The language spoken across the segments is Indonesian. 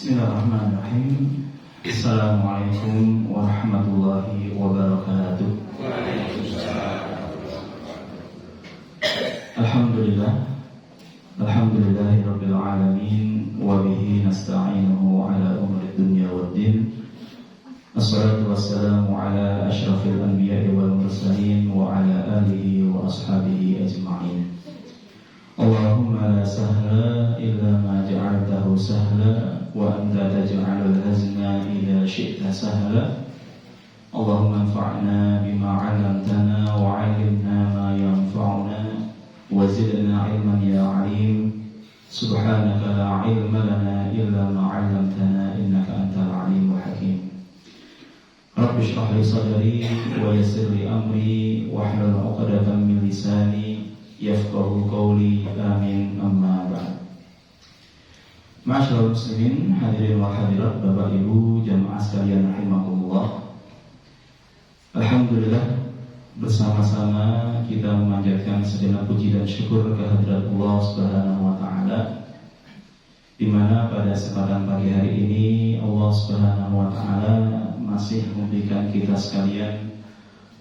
Bismillahirrahmanirrahim. Assalamualaikum warahmatullahi wabarakatuh. Alhamdulillahirabbil alamin wa bihi nasta'inuhu ala umuri dunya waddin. Assalatu wassalamu ala asyrafil anbiya'i wal mursalin wa ala alihi wa ashabihi ajma'in. Allahumma la sahla illa ma ja'altahu sahla wa anta taj'alul hazna idza syi'ta sahla. Allahumma anfa'na bima 'allamtana wa 'allimna ma yanfa'una wa zidna 'ilman ya 'alim. Subhanaka la 'ilma lana illa ma 'allamtana innaka antal 'alimul hakim. Rabbi shrah li sadri wa yassir li amri wahlul 'uqdatam min lisani yafqahu qawli, amin, amma ba'd. Ma'asyiral muslimin, hadirin wal hadirat, Bapak Ibu jamaah sekalian rahimakumullah. Alhamdulillah, bersama-sama kita memanjatkan segenap puji dan syukur kehadirat Allah Subhanahu wa taala, di mana pada kesempatan pagi hari ini Allah Subhanahu wa taala masih memberikan kita sekalian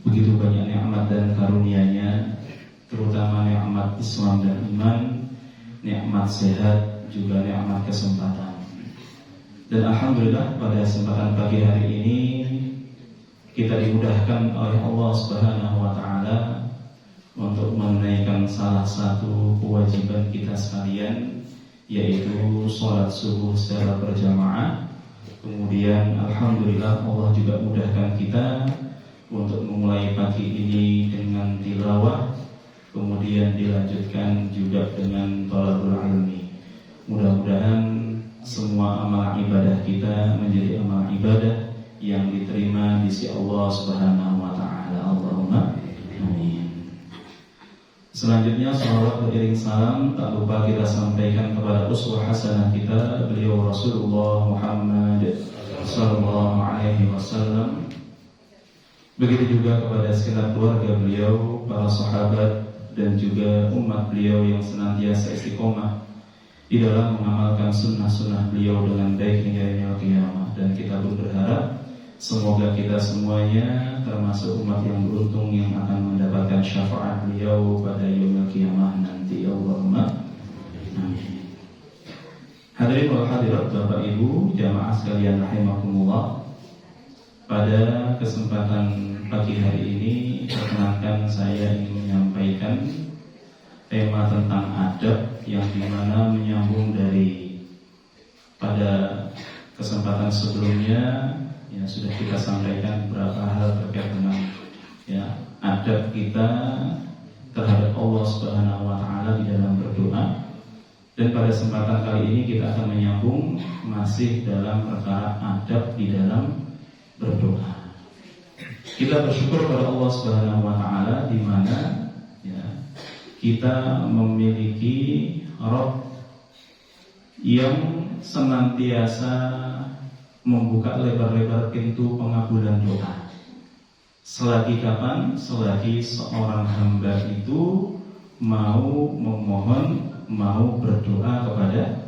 begitu banyak nikmat dan karunia-Nya, terutama nikmat Islam dan iman, nikmat sehat, juga nikmat kesempatan. Dan alhamdulillah pada kesempatan pagi hari ini kita dimudahkan oleh Allah Subhanahu wa taala untuk menunaikan salah satu kewajiban kita sekalian, yaitu sholat subuh secara berjamaah. Kemudian alhamdulillah Allah juga mudahkan kita untuk memulai pagi ini dengan tilawah, kemudian dilanjutkan juga dengan thalabul ilmi. Mudah-mudahan semua amal ibadah kita menjadi amal ibadah yang diterima di sisi Allah Subhanahu wa taala. Allahumma amin. Selanjutnya salawat beriring salam tak lupa kita sampaikan kepada uswah hasanah kita, beliau Rasulullah Muhammad sallallahu alaihi wasallam. Begitu juga kepada segenap keluarga beliau, para sahabat, dan juga umat beliau yang senantiasa istiqomah di dalam mengamalkan sunnah-sunnah beliau dengan baik hingga yaumil qiyamah. Dan kita pun berharap semoga kita semuanya termasuk umat yang beruntung yang akan mendapatkan syafaat beliau pada yaumil qiyamah nanti. Allahumma amin. Hadirin wal hadirat, Bapak Ibu jamaah sekalian rahimakumullah. Pada kesempatan pagi hari ini perkenankan saya ingin menyampaikan tema tentang adab yang dimana menyambung dari pada kesempatan sebelumnya. Ya, sudah kita sampaikan beberapa hal terkait dengan adab kita terhadap Allah Subhanahu wa taala di dalam berdoa. Dan pada kesempatan kali ini kita akan menyambung masih dalam perkara adab di dalam berdoa. Kita bersyukur pada Allah Subhanahu wa taala di mana kita memiliki Rabb yang senantiasa membuka lebar-lebar pintu pengabulan doa. Selagi kapan? Selagi seorang hamba itu mau memohon, mau berdoa kepada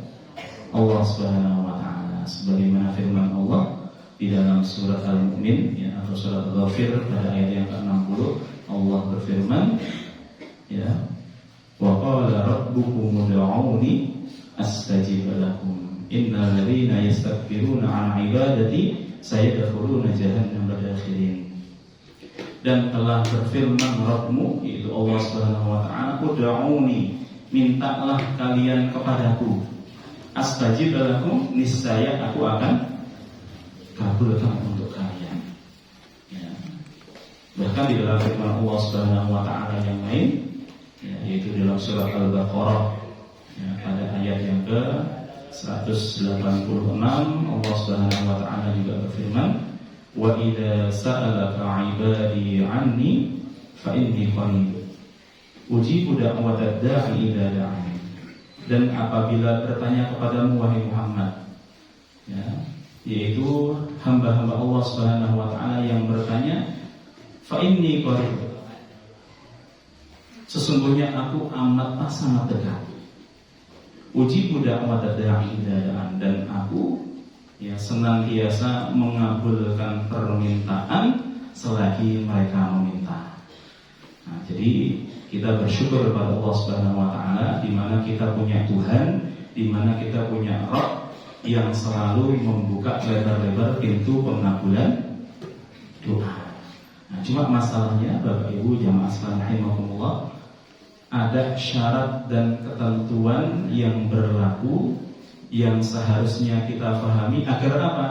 Allah Subhanahu wa taala. Sebagaimana firman Allah di dalam surat Al-Mu'min atau surat Al-Ghafir pada ayat yang ke-60, Allah berfirman, wa qala rabbukum ud'uni astajib lakum innal ladzina yastakbiruna 'an 'ibadati sayadkhuluna jahannama dakhirin. Dan telah berfirman Rabbmu, yaitu Allah Subhanahu wa taala, ud'uni, mintalah kalian kepadaku, astajib lakum, niscaya aku akan kabulkan untuk kalian. Bahkan di dalam firman Allah Subhanahu wa taala yang lain, yaitu dalam surat Al-Baqarah pada ayat yang ke-186, Allah Subhanahu wa taala juga berfirman, wa idza sa'alaka 'ibadi 'anni fa inni qarib ujibu da'watad da'i idza da'an. Dan apabila bertanya kepadamu wahai Muhammad, yaitu hamba-hamba Allah Subhanahu wa taala yang bertanya, fa inni qarib, sesungguhnya aku amat sangat dekat. Ujibu da'watad da'i idza da'an, dan aku ya senantiasa mengabulkan permintaan selagi mereka meminta. Nah, jadi kita bersyukur kepada Allah Subhanahu wa taala di mana kita punya Tuhan, di mana kita punya Rabb yang selalu membuka lebar-lebar pintu pengabulan doa. Nah, cuma masalahnya Bapak Ibu jamaah sekalian rahimakumullah, ada syarat dan ketentuan yang berlaku yang seharusnya kita pahami agar apa?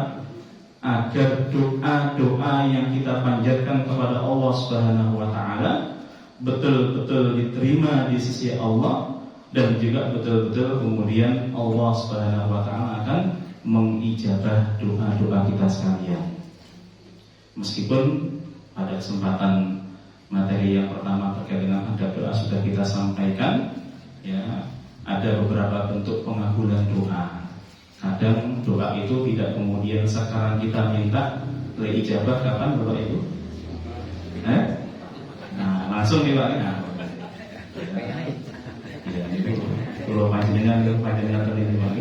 Agar doa-doa yang kita panjatkan kepada Allah Subhanahu wa taala betul-betul diterima di sisi Allah, dan juga betul-betul kemudian Allah Subhanahu wa taala akan mengijabah doa-doa kita sekalian. Meskipun pada kesempatan materi yang pertama terkait dengan adab doa sudah kita sampaikan, ya, ada beberapa bentuk pengabulan doa. Kadang doa itu tidak kemudian sekarang kita minta ijabah kapan Bapak Ibu? Nah, langsung nih Pak. Nah, ya, itu kalau panjenengan terlihat Pak.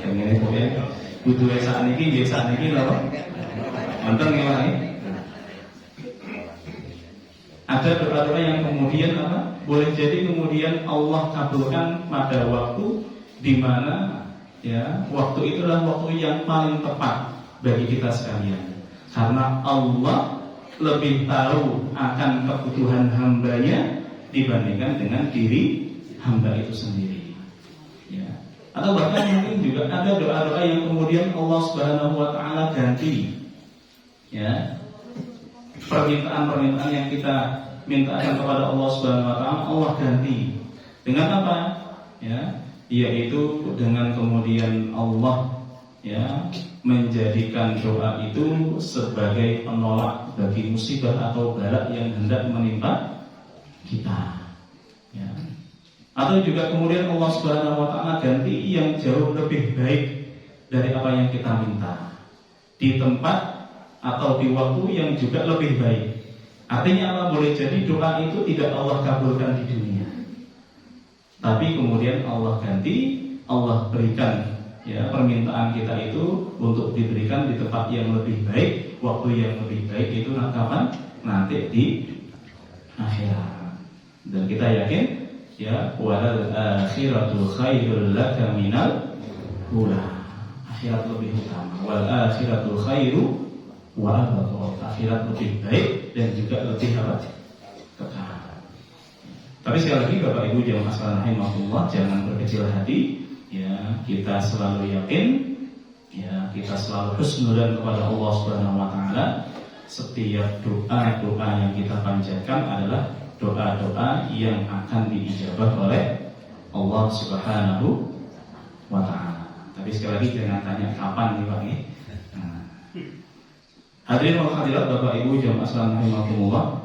Yang ini pokoknya butuh saat ini loh. Mantan ya Pak. Ada doa-doa yang kemudian apa? Boleh jadi kemudian Allah kabulkan pada waktu di mana ya waktu itulah waktu yang paling tepat bagi kita sekalian. Karena Allah lebih tahu akan kebutuhan hambanya dibandingkan dengan diri hamba itu sendiri. Ya. Atau bahkan mungkin juga ada doa-doa yang kemudian Allah Subhanahu wa taala ganti. Ya. Permintaan-permintaan yang kita mintakan kepada Allah Subhanahu wa taala Allah ganti dengan apa? Ya, yaitu dengan kemudian Allah ya menjadikan doa itu sebagai penolak bagi musibah atau bala yang hendak menimpa kita. Ya. Atau juga kemudian Allah Subhanahu wa taala ganti yang jauh lebih baik dari apa yang kita minta di tempat atau di waktu yang juga lebih baik. Artinya apa? Boleh jadi doa itu tidak Allah kabulkan di dunia, tapi kemudian Allah ganti, Allah berikan ya permintaan kita itu untuk diberikan di tempat yang lebih baik, waktu yang lebih baik itu kapan? Nanti di akhirat. Dan kita yakin ya walal akhiratu khairul laka minal ula. Akhirat lebih utama. Wal akhiratu khairu wa abqa. Akhirat lebih baik dan juga lebih apa? Kekal. Tapi sekali lagi Bapak Ibu jamaah sekalian rahimakumullah, jangan berkecil hati. Ya, kita selalu yakin, ya, kita selalu husnudzan kepada Allah Subhanahu wa taala. Setiap doa-doa yang kita panjatkan adalah doa-doa yang akan diijabah oleh Allah Subhanahu wa taala. Tapi sekali lagi jangan tanya kapan nih Pak. Hadirin wal hadirat Bapak Ibu jamaah sekalian rahimakumullah,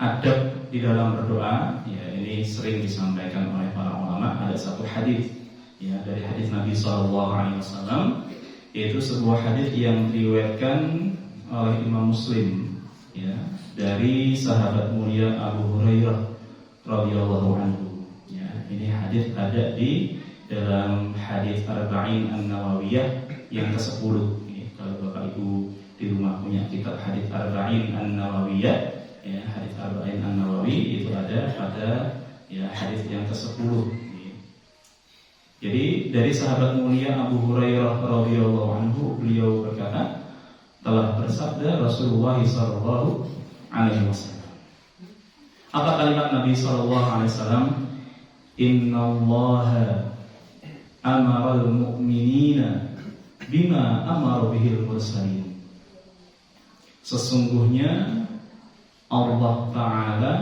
adab di dalam berdoa ya ini sering disampaikan oleh para ulama. Ada satu hadis ya dari hadis Nabi SAW, yaitu sebuah hadis yang diriwayatkan oleh Imam Muslim ya dari sahabat mulia Abu Hurairah radhiyallahu anhu. Ya, ini hadis ada di dalam hadis Arba'in An-Nawawiyah yang ke-10. Kalau Bapak Ibu di rumah punya kitab hadis Arba'in An-Nawawiyah, ya, hadis Arba'in An-Nawawi itu ada pada ya hadis yang ke-10. Jadi dari sahabat mulia Abu Hurairah radhiyallahu anhu, beliau berkata, telah bersabda Rasulullah sallallahu alaihi wasallam. Apa kalimat Nabi sallallahu alaihi wasallam? Innallaha amaral mu'minina bima amara bihil mursalin. Sesungguhnya Allah Ta'ala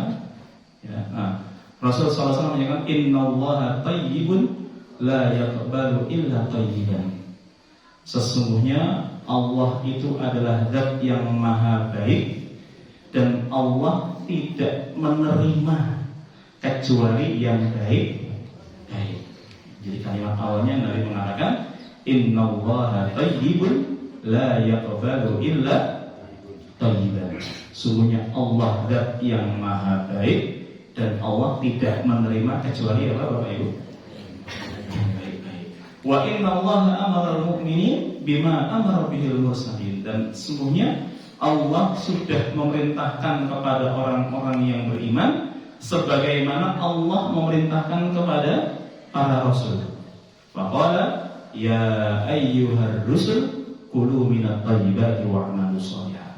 ya, Rasul SAW menyatakan innallaha tayyibun la yaqbalu illa tayyiban. Sesungguhnya Allah itu adalah zat yang maha baik dan Allah tidak menerima kecuali yang baik-baik. Jadi kalimat awalnya Nabi mengatakan innallaha tayyibun la yaqbalu illa tayyiban. Sungguhnya Allah zat yang maha baik dan Allah tidak menerima kecuali apa Bapak Ibu? Yang baik-baik. Wa inna Allaha amara al-mu'minin bima amara bihil mursalin. Dan sesungguhnya Allah sudah memerintahkan kepada orang-orang yang beriman sebagaimana Allah memerintahkan kepada para rasul. Faqala ya ayyuhar rusul kulu minat thayyibati wa'malu shalihan.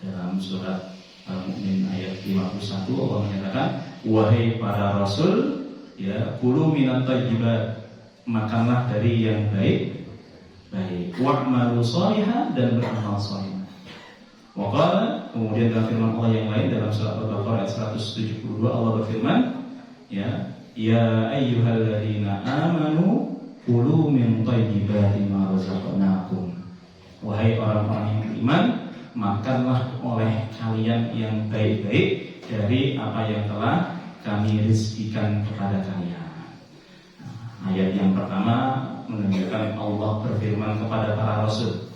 Dalam surat Al-Mu'min ayat 51 Allah menyatakan, wahai para rasul, ya, kulu minat thayyibat, makanlah dari yang baik, wa'malu shalihan, dan beramal saleh. Waqala, kemudian dalam firman Allah yang lain dalam surat Al-Baqarah ayat 172 Allah berfirman, ya ayyuhalladzina amanu kulu min thayyibati ma razaqnakum. Wahai orang-orang yang beriman, makanlah oleh kalian yang baik-baik dari apa yang telah kami rizkikan kepada kalian. Ayat yang pertama menunjukkan Allah berfirman kepada para rasul.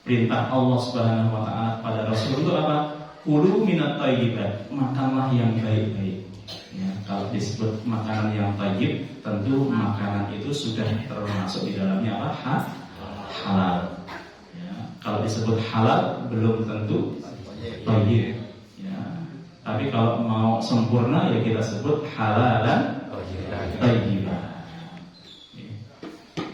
Perintah Allah Subhanahu wa taala pada rasul itu apa? Kulu minat thayyibat, makanlah yang baik-baik. Ya, kalau disebut makanan yang thayyib, tentu makanan itu sudah termasuk di dalamnya apa? Halal. Ya, kalau disebut halal belum tentu thayyib. Ya, tapi kalau mau sempurna ya kita sebut halalan thayyiban.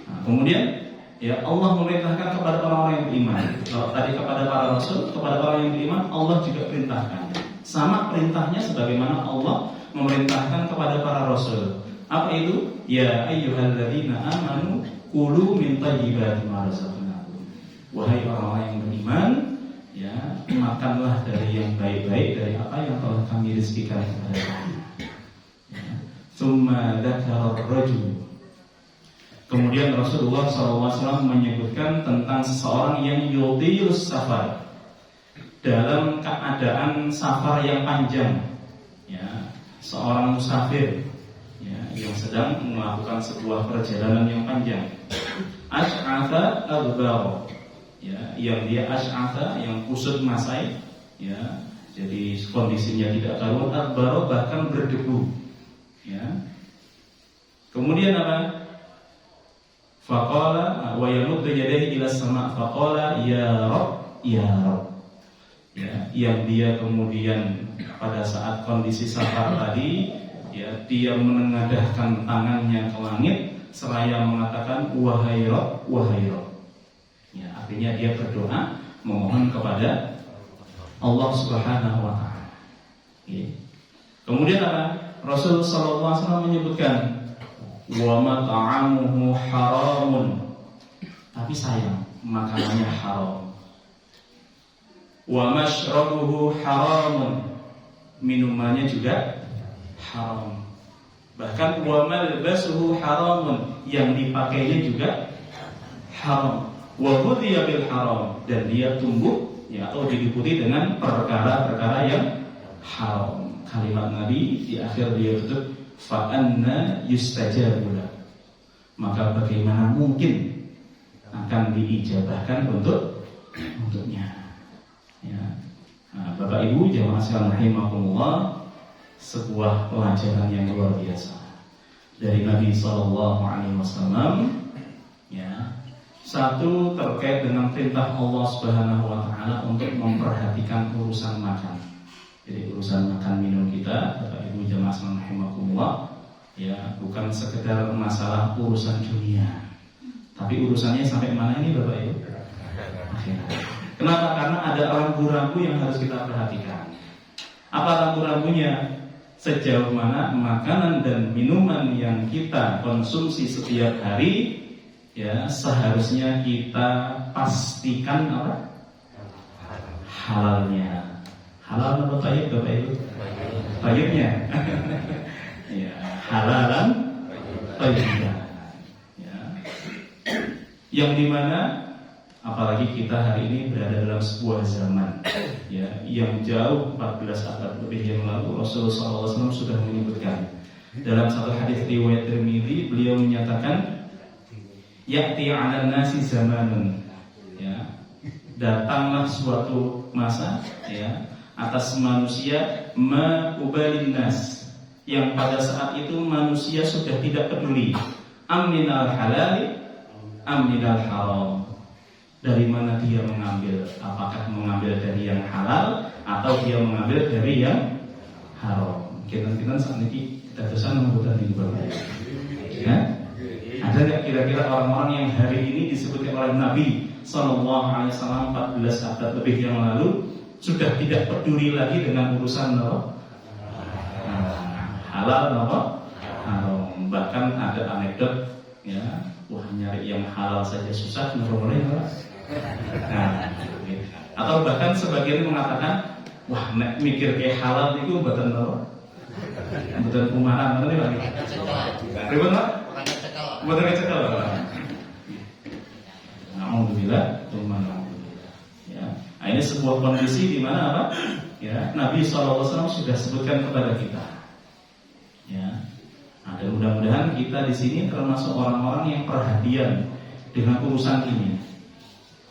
Nah, kemudian ya Allah memerintahkan kepada orang-orang yang beriman. Kalau tadi kepada para rasul, kepada orang yang beriman Allah juga perintahkan. Sama perintahnya sebagaimana Allah memerintahkan kepada para rasul. Apa itu? Ya ayyuhalladzina amanu kulu min thayyibati ma razaqnakum. Wahai orang-orang yang beriman, ya, makanlah dari yang baik-baik dari apa yang telah kami rizkikan kepada kalian. Tsumma dzakara ar-rajul. Kemudian Rasulullah SAW menyebutkan tentang seseorang yang yudhilus safar, dalam keadaan safar yang panjang, ya, seorang musafir, ya, yang sedang melakukan sebuah perjalanan yang panjang. Ash'atha aghbara, ya, yang dia ash'atha, yang kusut masai, ya, jadi kondisinya tidak karuan, aghbara, bahkan berdebu, ya. Kemudian apa? Faqala wa yamuddu yadayhi ila sama' faqala ya Rabb ya Rabb. Ya, yang dia kemudian pada saat kondisi safar tadi, ya, dia menengadahkan tangannya ke langit seraya mengatakan wahai Rabb wahai Rabb. Ya, artinya dia berdoa memohon kepada Allah Subhanahu wa taala. Ya. Kemudian apa? Rasul sallallahu alaihi wasallam menyebutkan wa mat'amuhu haramun, tapi sayang makanannya haram. Wa mashrabuhu haramun, minumannya juga haram. Bahkan wa malbasuhu haramun, yang dipakainya juga haram. Wa ghudhiya bil haram, dan dia tumbuh, ya, atau diliputi dengan perkara-perkara yang haram. Kalimat Nabi di akhir dia tutup, fa anna yustajabu lahu, maka bagaimana mungkin akan diijabahkan untuknya. Ya. Nah, Bapak Ibu jamaah sekalian rahimakumullah, sebuah pelajaran yang luar biasa dari Nabi sallallahu alaihi wasallam, ya. Satu, terkait dengan perintah Allah Subhanahu wa taala untuk memperhatikan urusan makan. Jadi urusan makan minum kita, Bapak Ibu jamaah sekalian rahimakumullah, ya, bukan sekedar masalah urusan dunia, tapi urusannya sampai mana ini Bapak Ibu? Kenapa? Karena ada rambu-rambu yang harus kita perhatikan. Apa rambu-rambunya? Sejauh mana makanan dan minuman yang kita konsumsi setiap hari, ya, seharusnya kita pastikan apa? Halalnya. Halal atau tayyib Bapak Ibu? Tayyibnya. Ya, halalan tayyibnya. Ya. Yang dimana apalagi kita hari ini berada dalam sebuah zaman, ya, yang jauh 14 abad lebih yang lalu Rasulullah SAW sudah menyebutkan dalam satu hadis riwayat Tirmidzi, beliau menyatakan ya'ti 'alan nasi zamanun, ya, datanglah suatu masa, ya, atas manusia ma'ubalin nas, yang pada saat itu manusia sudah tidak peduli aminal halali am minal haram. Dari mana dia mengambil? Apakah mengambil dari yang halal atau dia mengambil dari yang haram? Kita saat ini kita dosan membutuhkan ibadah. Ya? Ada nggak kira-kira orang-orang yang hari ini disebutkan oleh Nabi Sallallahu Alaihi Wasallam 14 abad lebih yang lalu sudah tidak peduli lagi dengan urusan halal haram? Bahkan ada anekdot, ya, wah nyari yang halal saja susah, mulai atau bahkan sebagian mengatakan, wah nek mikir kayak halal itu buatan kumaran, nanti lagi. Ribut nggak? Buatan kecekal. Alhamdulillah, ya. Nah, ini sebuah kondisi di mana apa? Ya, Nabi SAW sudah sebutkan kepada kita. Ya. Nah, dan mudah-mudahan kita di sini termasuk orang-orang yang perhatian dengan urusan ini.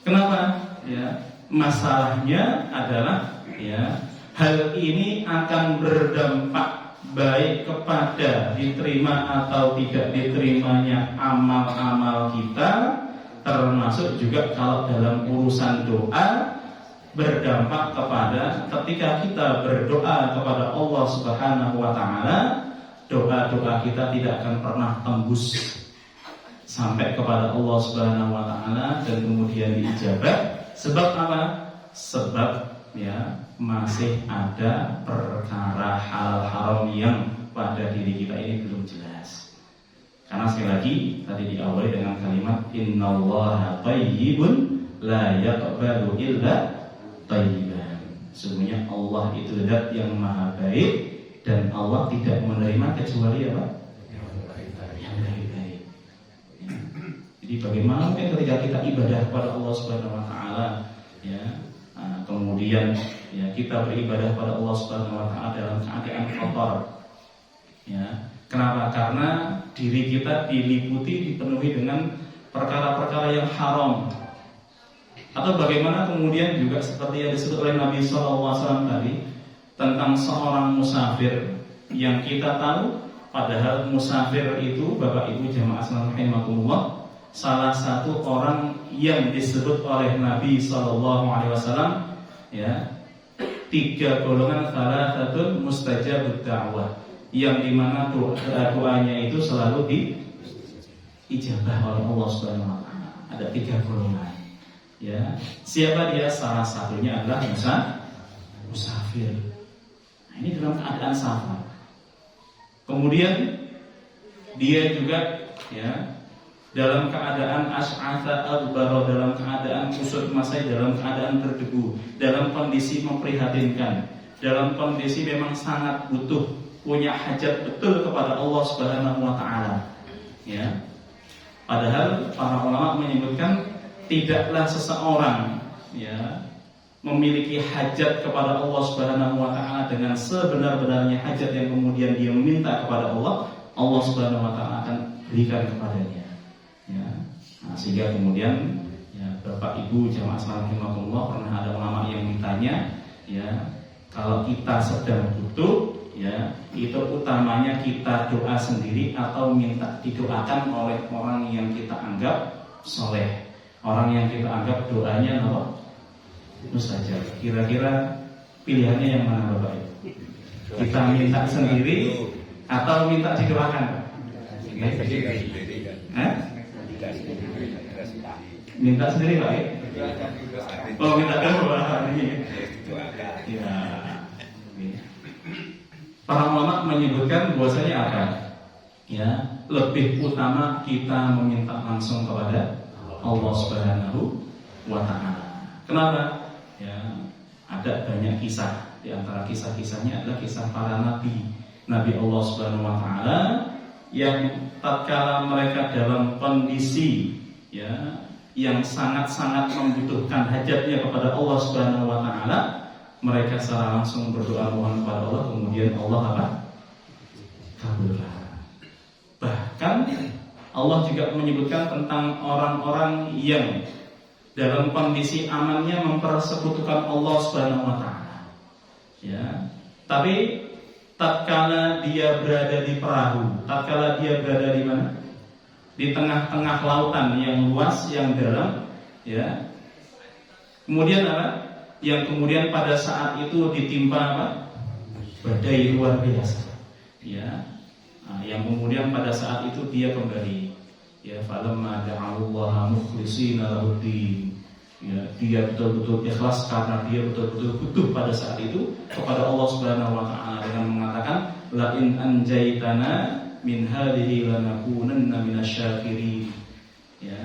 Kenapa? Ya, masalahnya adalah, ya, hal ini akan berdampak baik kepada diterima atau tidak diterimanya amal-amal kita, termasuk juga kalau dalam urusan doa berdampak kepada ketika kita berdoa kepada Allah Subhanahu wa taala, doa-doa kita tidak akan pernah tembus sampai kepada Allah Subhanahu wa taala dan kemudian diijabah. Sebab apa? Sebab, ya, masih ada perkara halal haram yang pada diri kita ini belum jelas. Karena sekali lagi tadi diawali dengan kalimat innallaha thayyibun la yaqbalu illa thayyiban. Sesungguhnya Allah itu zat yang maha baik dan Allah tidak menerima kecuali apa? Yang baik-baik. Ya. Jadi bagaimana mungkin ketika kita ibadah kepada Allah Subhanahu wa taala, ya, kemudian, ya, kita beribadah pada Allah Subhanahu wa taala dalam keadaan kotor. Ya. Kenapa? Karena diri kita dipenuhi dengan perkara-perkara yang haram. Atau bagaimana kemudian juga seperti yang disebut oleh Nabi SAW tadi tentang seorang musafir yang kita tahu, padahal musafir itu Bapak Ibu jamaah sekalian rahimakumullah, salah satu orang yang disebut oleh Nabi SAW, ya, 3 golongan salatun mustajabud da'wah, yang dimana doanya itu selalu diijabah oleh Allah Subhanahu wa taala. Ada 3 golongan. Ya, siapa dia? Salah satunya adalah musafir. Nah, ini dalam keadaan safar. Kemudian dia juga, ya, dalam keadaan asy'atha adbara, dalam keadaan kusut masai, dalam keadaan berdebu, dalam kondisi memprihatinkan, dalam kondisi memang sangat butuh, punya hajat betul kepada Allah Subhanahu wa taala. Ya. Padahal para ulama menyebutkan tidaklah seseorang, ya, memiliki hajat kepada Allah Subhanahu wa taala dengan sebenar-benarnya hajat yang kemudian dia meminta kepada Allah, Allah Subhanahu wa taala akan berikan kepadanya. Ya. Nah, sehingga kemudian, ya, Bapak Ibu jamaah sekalian rahimakumullah, pernah ada ulama yang ditanya, ya, kalau kita sedang butuh, ya, itu utamanya kita doa sendiri atau minta didoakan oleh orang yang kita anggap soleh, orang yang kita anggap doanya mustajab. Kira-kira pilihannya yang mana Bapak Ibu? Kita minta sendiri atau minta didoakan? Minta sendiri Pak ya? Oh, minta doa. Ya. Para ulama menyebutkan bahwasanya apa? Ya, lebih utama kita meminta langsung kepada Allah Subhanahu wa taala. Kenapa? Ya, ada banyak kisah. Di antara kisah-kisahnya adalah kisah para nabi Allah Subhanahu wa taala yang tatkala mereka dalam kondisi, ya, yang sangat-sangat membutuhkan hajatnya kepada Allah Subhanahu wa taala, mereka secara langsung berdoa mohon kepada Allah, kemudian Allah apa? Kabulkan. Bahkan Allah juga menyebutkan tentang orang-orang yang dalam kondisi amannya mempersekutukan Allah Subhanahu wa taala. Ya. Tapi tatkala dia berada di perahu, tatkala dia berada di mana? di tengah-tengah lautan yang luas, yang dalam, ya. Kemudian apa? Yang kemudian pada saat itu ditimpa apa? Badai luar biasa, ya. Nah, yang kemudian pada saat itu dia kembali, ya, falamma da'allaha mukhlishina lahuddin. Ya, dia betul-betul ikhlas karena dia betul-betul butuh pada saat itu kepada Allah Subhanahu wa taala dengan mengatakan la in anjaitana min hadhihi lanakunanna minasyakirin. Ya,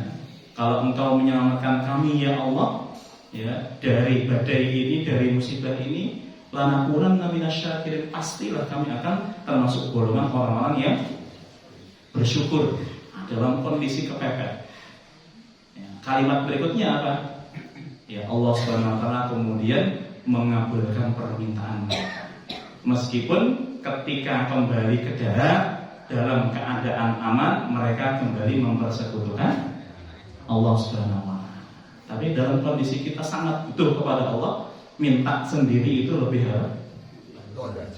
kalau engkau menyelamatkan kami ya Allah, ya, dari badai ini, dari musibah ini, lanakunanna minasyakirin, pastilah kami akan termasuk golongan orang-orang yang bersyukur dalam kondisi kepepet. Ya, kalimat berikutnya apa? Ya, Allah Subhanahu wa taala kemudian mengabulkan permintaan mereka. Meskipun ketika kembali ke darat dalam keadaan aman, mereka kembali mempersekutukan Allah Subhanahu wa taala. Tapi dalam kondisi kita sangat butuh kepada Allah, minta sendiri itu lebih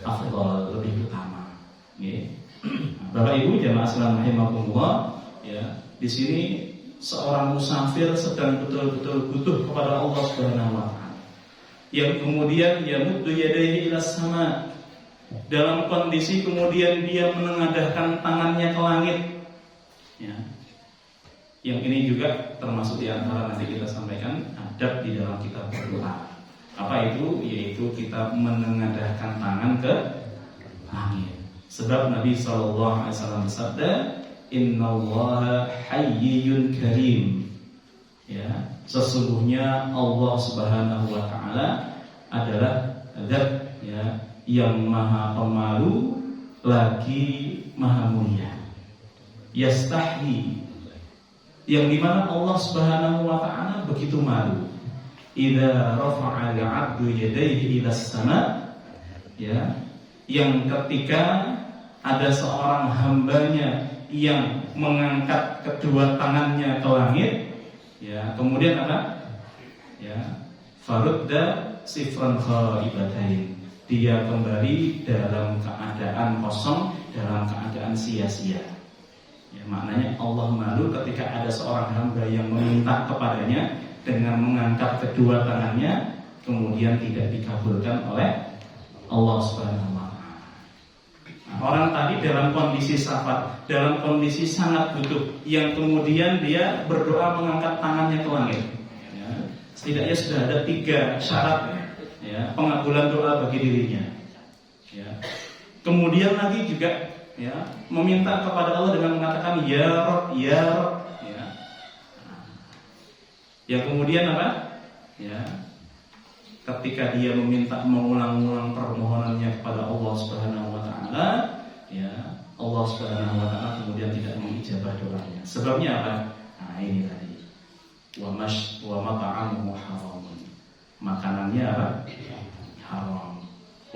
afdal, lebih utama. Nggih. Bapak Ibu jamaah sekalian rahimakumullah, ya, di sini seorang musafir sedang betul-betul butuh kepada Allah Subhanahu wa taala. Yang kemudian yamuddu yadayhi ila sama. Dalam kondisi kemudian dia menengadahkan tangannya ke langit. Ya. Yang ini juga termasuk di antara nanti kita sampaikan adab di dalam kita berdoa. Apa itu? Yaitu kita menengadahkan tangan ke langit. Sebab Nabi sallallahu alaihi wasallam bersabda, innallaha hayyun karim. Ya, sesungguhnya Allah Subhanahu wa taala adalah zat, ya, yang maha pemalu lagi maha mulia. Yastahi, yang dimana Allah Subhanahu wa taala begitu malu. Idza rafa'a al-'abdu yadayhi ila as-sama', ya, yang ketika ada seorang hambanya yang mengangkat kedua tangannya ke langit, ya, kemudian apa? Ya, farudda sifran khaibatain. Dia kembali dalam keadaan kosong, dalam keadaan sia-sia. Ya, maknanya Allah malu ketika ada seorang hamba yang meminta kepadanya dengan mengangkat kedua tangannya, kemudian tidak dikabulkan oleh Allah Subhanahu wa taala. Orang tadi dalam kondisi safar, dalam kondisi sangat butuh, yang kemudian dia berdoa mengangkat tangannya ke langit. Ya, setidaknya sudah ada 3 syarat, ya, pengabulan doa bagi dirinya. Ya. Kemudian lagi juga, ya, meminta kepada Allah dengan mengatakan ya Rabb, ya Rabb. Ya. Yang kemudian apa? Ya, ketika dia meminta mengulang-ulang permohonannya kepada Allah Subhanahu wa taala, ya, Allah Subhanahu wa taala kemudian tidak mengijabah doanya. Sebabnya apa? Nah, ini tadi. Wa mat'amuhu haram. Makanannya apa? Haram.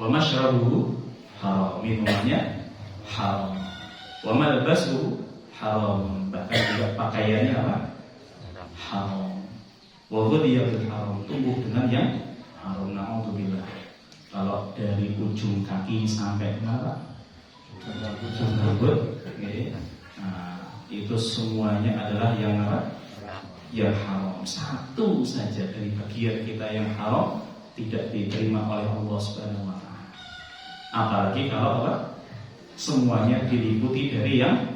Wa mashrabuhu haram. Minumannya haram. Wa malbasuhu haram. Bahkan juga pakaiannya apa? Haram. Wa ghudhiya bil haram. Tumbuh dengan yang haram. Na'udzubillah. Kalau dari ujung kaki sampai mana? Ujung rambut, okay. Nah, itu semuanya adalah yang apa? Yang haram. Satu saja dari bagian kita yang haram tidak diterima oleh Allah Subhanahu wa taala. Apalagi kalau apa? Semuanya diliputi dari yang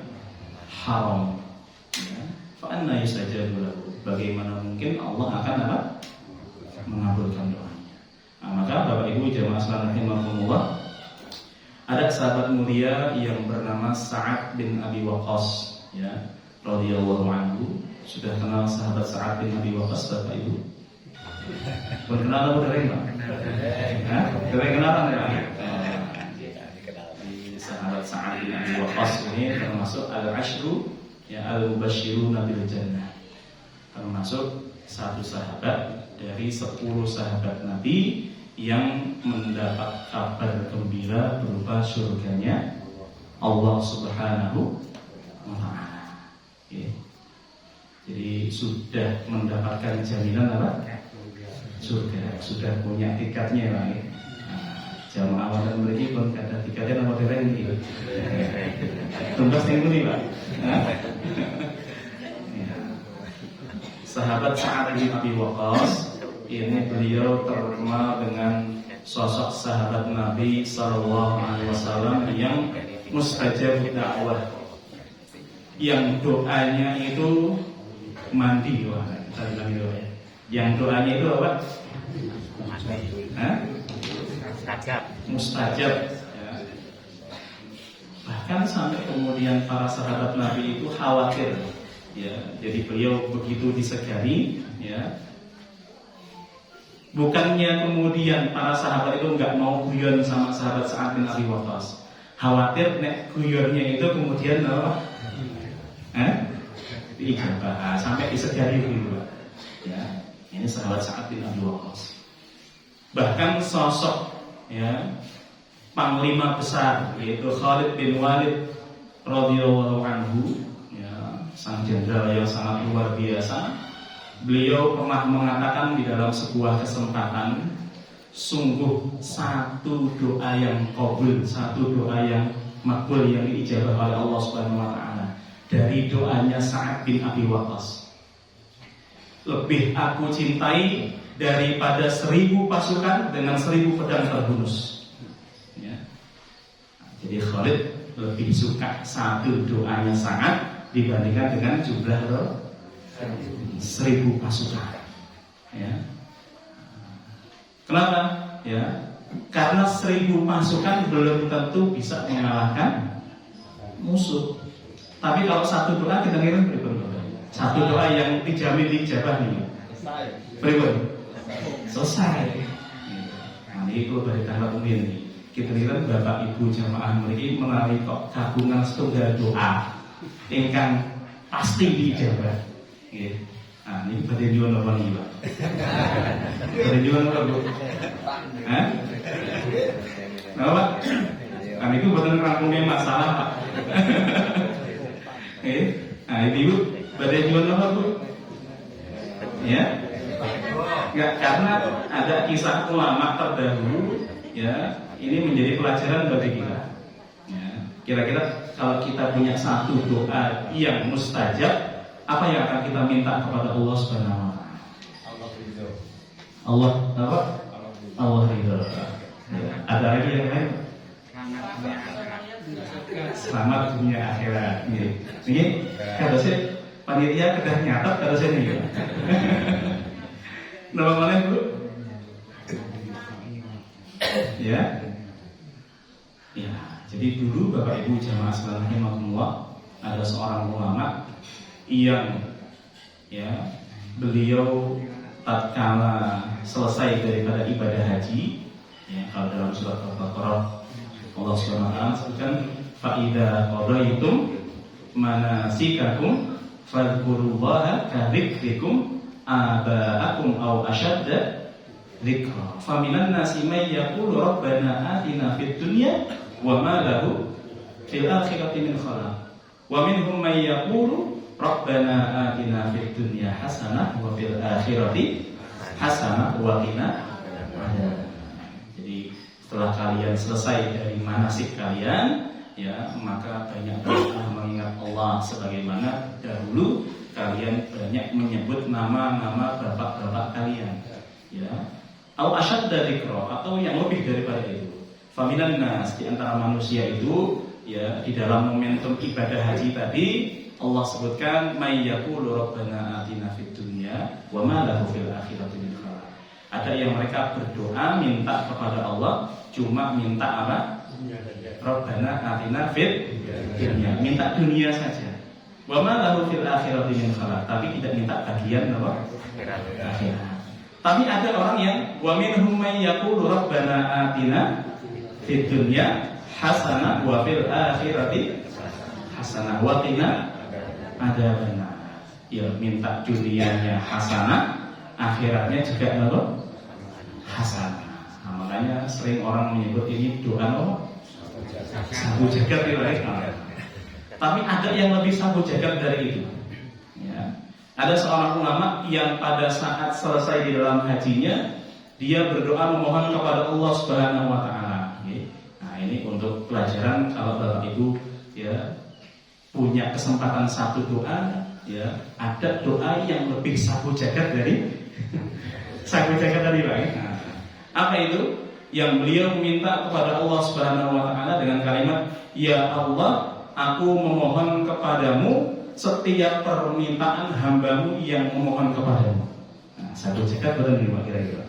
haram. Ya. Fa anna yustajabu lahu. Bagaimana mungkin Allah akan apa? Mengabulkan doanya. Nah, maka Bapak Ibu jamaah sekalian rahimakumullah, ada sahabat mulia yang bernama Sa'ad bin Abi Waqqas, ya, radhiyallahu anhu. Sudah kenal sahabat Sa'ad bin Abi Waqqas Bapak Ibu? Berkenal atau dereng, Pak? Hah? Dereng kenalan ya? Sahabat Sa'ad bin Abi Waqqas ini termasuk al-ashru, ya, al-mubasysyiruna bil jannah. Termasuk satu sahabat dari 10 sahabat Nabi yang mendapat kabar gembira berupa surganya Allah Subhanahu wa taala. Okay. Jadi sudah mendapatkan jaminan apa? Surga, sudah punya tiketnya lah. Jamaah awal mereka pun ada tiketnya nomor dereng gitu. Tumbas yang ini Pak. sahabat Sa'ad bin Abi Waqqas ini beliau terkenal dengan sosok sahabat Nabi Sallallahu Alaihi Wasallam yang mustajab dakwah, yang doanya itu mandi, wah, yang doanya itu apa? Mustajab. Ya. Bahkan sampai kemudian para sahabat Nabi itu khawatir, ya. Jadi beliau begitu disegani, ya. Bukannya kemudian para sahabat itu nggak mau guyon sama sahabat Sa'ad bin Abi Waqqas, khawatir nek guyonnya itu kemudian diijabah, sampai disegani dulu. Ya, ini sahabat Sa'ad bin Abi Waqqas. Bahkan sosok, ya, panglima besar yaitu Khalid bin Walid radhiyallahu anhu, ya, sang jenderal yang sangat luar biasa. Beliau pernah mengatakan di dalam sebuah kesempatan, sungguh satu doa yang qabul, satu doa yang makbul, yang diijabah oleh Allah Subhanahu wa taala dari doanya Sa'ad bin Abi Waqqas, lebih aku cintai daripada 1000 pasukan dengan 1000 pedang terhunus. Ya. Jadi Khalid lebih suka satu doanya Sa'ad dibandingkan dengan jumlah 1000 pasukan. Ya. Kenapa? Ya, karena 1000 pasukan belum tentu bisa mengalahkan musuh. Tapi kalau satu doa kita ngirim berikut. Satu doa yang dijamin dijabah nih. Berikut. Selesai. Nah, ini kalau dari tanggal ini kita lihat Bapak Ibu jamaah memiliki melalui kok gabungan setunggal doa ingkang pasti dijabah. Nah, ini berarti jual apa nih, Pak? Berarti jual apa, Bu? Hah? Kenapa, Pak? Kami itu bukan rangkumnya masalah, Pak. Nah, Ibu, berarti jual apa, Bu? Ya? Enggak, karena ada kisah ulama terdahulu, ya, ini menjadi pelajaran bagi kita. Ya, kira-kira kalau kita punya satu doa yang mustajab, apa yang akan kita minta kepada Allah Subhanahu wa taala? Allah apa? Allah ridho. Ya, ada lagi yang lain? Selamat dunia akhirat. Ini kata saya panitia kedah nyatat kata saya nih. Nama mana, Bu? Ya. Ya, jadi dulu Bapak Ibu jamaah sekalian rahimakumullah, ada seorang ulama yang, ya, beliau tatkala selesai daripada ibadah haji, ya, kalau dalam surat Al-Baqarah Allah Subhanahu wa taala sebutkan fa idza qadaitum manasikakum fadhkurullaha ka dzikrikum aba'akum aw ashadda dzikra faminan nasi may yaqulu rabbana atina fid dunya wa ma lahu fil akhirati min khalaq wa minhum may yaqulu rabbana atina fid dunya hasanah wa fil akhirati hasanah wa qina adzabannar. Jadi setelah kalian selesai dari manasik kalian, ya, maka banyak-banyak mengingat Allah sebagaimana dahulu kalian banyak menyebut nama-nama bapak-bapak kalian, ya. Au asyadda dzikra, atau yang lebih daripada itu. Faminan nas, di antara manusia itu, ya, di dalam momentum ibadah haji tadi Allah sebutkan may yaqulu rabbana atina fid dunya wa ma lahu fil akhirati min khalaq. Ada yang mereka berdoa minta kepada Allah cuma minta apa? Rabbana atina fid dunya, minta dunia saja. Wa ma lahu fil akhirati min khalaq, tapi tidak minta bagian apa? Akhirat. Tapi ada orang yang wa minhum may yaqulu rabbana atina fid dunya hasanah wa fil akhirati hasanah wa qina adzabannar. Ya, minta dunianya hasanah, akhiratnya juga apa? Hasanah. Nah, makanya sering orang menyebut ini doa apa? Sabu jagat ya. Tapi ada yang lebih sabu jagat dari itu. Ya. Ada seorang ulama yang pada saat selesai di dalam hajinya, dia berdoa memohon kepada Allah Subhanahu wa taala. Nah, ini untuk pelajaran kalau Bapak Ibu, ya, punya kesempatan satu doa, ya ada doa yang lebih sapu jagat dari sapu jagat tadi Pak. Nah, apa itu? Yang beliau meminta kepada Allah Subhanahu wa taala dengan kalimat, "Ya Allah, aku memohon kepadamu setiap permintaan hambamu yang memohon kepadamu." Nah, sapu jagat betul nih Pak kira-kira.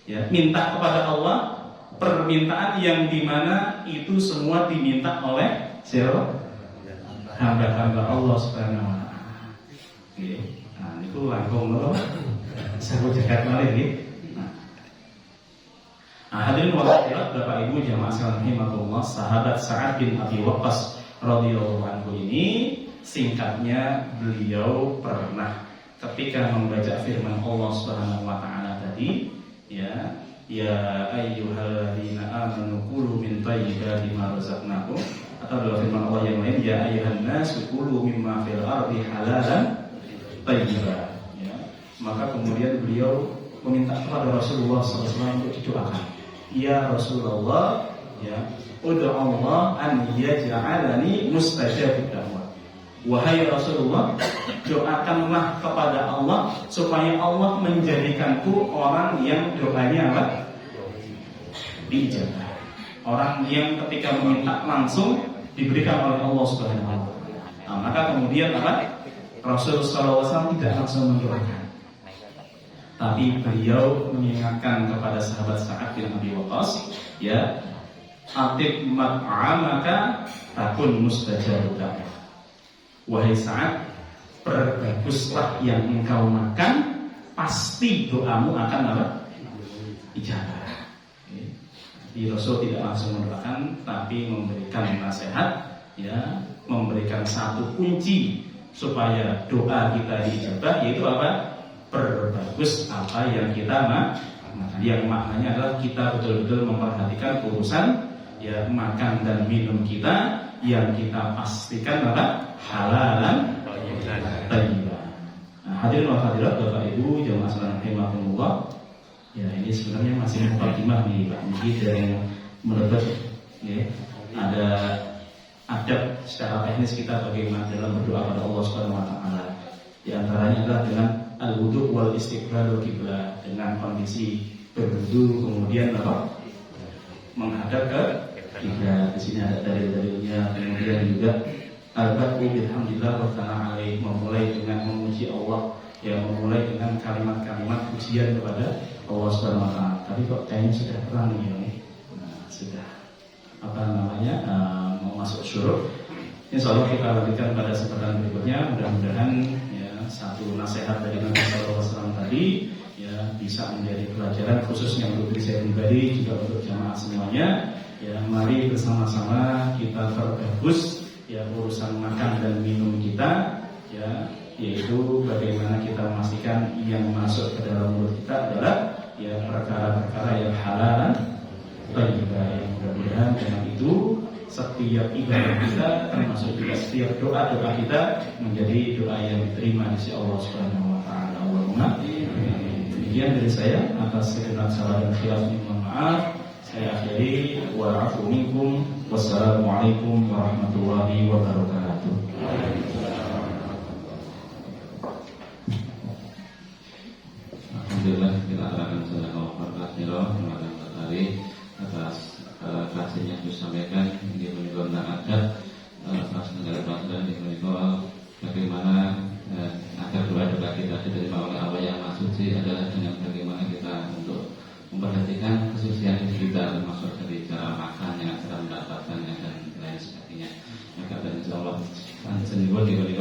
Ya, minta kepada Allah permintaan yang dimana itu semua diminta oleh siapa? Hamba-hamba Allah Subhanahu wa taala. Nah, itu langkung lho. Sapu jagat malih nggih. Nah, hadirin wahadirat Bapak Ibu jamaah sekalian rahimakumullah, sahabat Sa'ad bin Abi Waqqas radhiyallahu anhu ini singkatnya beliau pernah ketika membaca firman Allah Subhanahu wa taala tadi, ya ayyuhalladzina amanu kulu min thayyibati ma razaqnakum, atau dalam firman Allah yang lain, ya ayyuhan nasu kulu mimma fil ardi halalan thayyiban. Ya, maka kemudian beliau meminta kepada Rasulullah SAW untuk didoakan. Ya Rasulullah, ya ud'u Allah an yaj'alani mustajabud da'wah. Wahai Rasulullah, doakanlah kepada Allah supaya Allah menjadikanku orang yang doanya apa? Dijabah. Orang yang ketika meminta langsung diberikan oleh Allah Subhanahu wa taala. Nah, maka kemudian apa? Rasulullah SAW tidak langsung mendoakan, tapi beliau mengingatkan kepada sahabat Sa'ad bin Abi Waqqas, ya, atib mat'amaka takun mustajabud da'wah. Wahai Sa'ad, perbaguslah yang engkau makan, pasti doamu akan apa? Ijabah. Jadi Rasul tidak langsung mendoakan, tapi memberikan nasihat, ya, memberikan satu kunci supaya doa kita dijabah, yaitu apa? Perbagus apa yang kita makan. Yang maknanya adalah kita betul-betul memperhatikan urusan, ya, makan dan minum kita, yang kita pastikan apa? Halalan thayyiban. Nah, hadirin wa hadirat Bapak Ibu jamaah sekalian rahimakumullah. Ya, ini sebenarnya masih mukadimah nih Pak Niki dari menurut, ya, ada adab secara teknis kita bagaimana dalam berdoa pada Allah Subhanahu wa taala. Di antaranya adalah dengan al-wudu wal istiqbalul qiblah, dengan kondisi berwudu kemudian apa? Menghadap ke kiblat. Di sini ada dalil-dalilnya. Kemudian juga al-baqu bilhamdillah wa ta'ala alaih, memulai dengan memuji Allah, ya, memulai dengan kalimat-kalimat pujian kepada Allah Subhanahu wa taala. Tapi kok kayaknya sudah terang nih, ya. Nah, sudah apa namanya? Mau masuk syuruk. Insyaallah kita lanjutkan pada kesempatan berikutnya. Mudah-mudahan, ya, satu nasihat dari Nabi sallallahu alaihi wasallam tadi, ya, bisa menjadi pelajaran khususnya untuk diri saya pribadi, juga untuk jamaah semuanya. Ya, mari bersama-sama kita perbagus, ya, urusan makan dan minum kita, ya, yaitu bagaimana kita memastikan yang masuk ke dalam mulut kita adalah, ya, perkara-perkara yang halal thayyiban. Mudah-mudahan dengan itu setiap ibadah kita, termasuk juga setiap doa-doa kita, menjadi doa yang diterima di sisi Allah Subhanahu wa taala. Allahumma amin. Demikian dari saya, atas segenap salah dan khilaf mohon maaf. Saya akhiri, wa'afu minkum, wassalamualaikum warahmatullahi wabarakatuh. Alhamdulillah, kita akan jazakallahu khairan kepada Pak Ari atas kajian yang disampaikan. Ini menunjukkan ada salah negara bangsa di menunjukkan bagaimana agar doa-doa kita diterima oleh Allah yang Maha Suci adalah dengan bagaimana kita untuk memperhatikan kesucian diri kita, termasuk dari cara makannya, cara mendapatkannya dan lain sebagainya. Maka dan insyaallah panjenengan di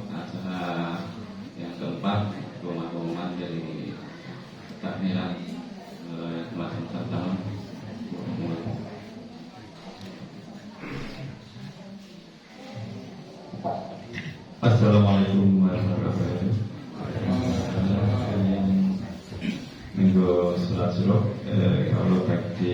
acara yang keempat, pengumuman dari takmiran kelas 4 tahun. Assalamualaikum warahmatullahi wabarakatuh. Minggu surat suruh kalau bagi